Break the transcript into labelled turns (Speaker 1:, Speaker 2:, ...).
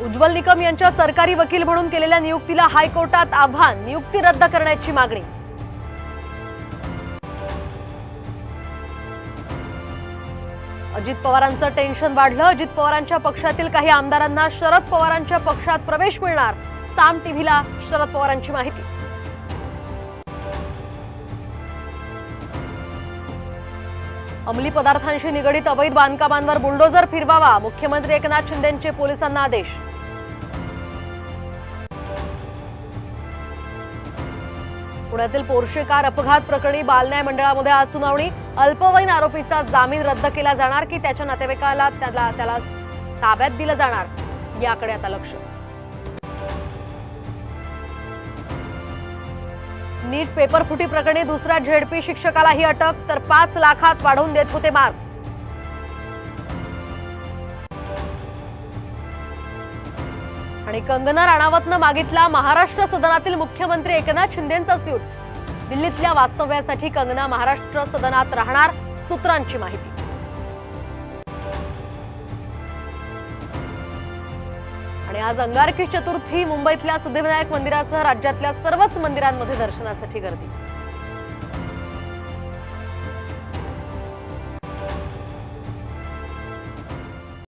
Speaker 1: उज्ज्वल निकम यांच्या सरकारी वकील म्हणून केलेल्या नियुक्तीला हायकोर्टात आव्हान, नियुक्ती रद्द करण्याची मागणी। अजित पवारांचं टेन्शन वाढलं। अजित पवारांच्या पक्षातील काही आमदारांना शरद पवारांच्या पक्षात प्रवेश मिळणार। साम टीव्हीला शरद पवारांची माहिती। अंमली पदार्थांशी निगडित अवैध बांधकामांवर बुलडोजर फिरवावा, मुख्यमंत्री एकनाथ शिंदेंचे पोलिसांना आदेश। पुण्यातील पोर्शे कार अपघात प्रकरणी बालन्याय मंडळामध्ये आज सुनावणी। अल्पवयीन आरोपीचा जामीन रद्द केला जाणार की त्याच्या नातेवाईकाला त्याला ताब्यात दिलं जाणार, याकडे आता लक्ष। नीट पेपर फुटी प्रकरणी दुसऱ्या झेडपी शिक्षकालाही अटक, तर 5 लाखात वाढवून देत होते मार्क्स। आणि कंगना राणावतनं मागितला महाराष्ट्र सदनातील मुख्यमंत्री एकनाथ शिंदेंचा सूट। दिल्लीतल्या वास्तव्यासाठी कंगना महाराष्ट्र सदनात राहणार, सूत्रांची माहिती। आणि आज अंगारकी चतुर्थी, मुंबईतल्या सिद्धिविनायक मंदिरासह राज्यातल्या सर्वच मंदिरांमध्ये दर्शनासाठी गर्दी।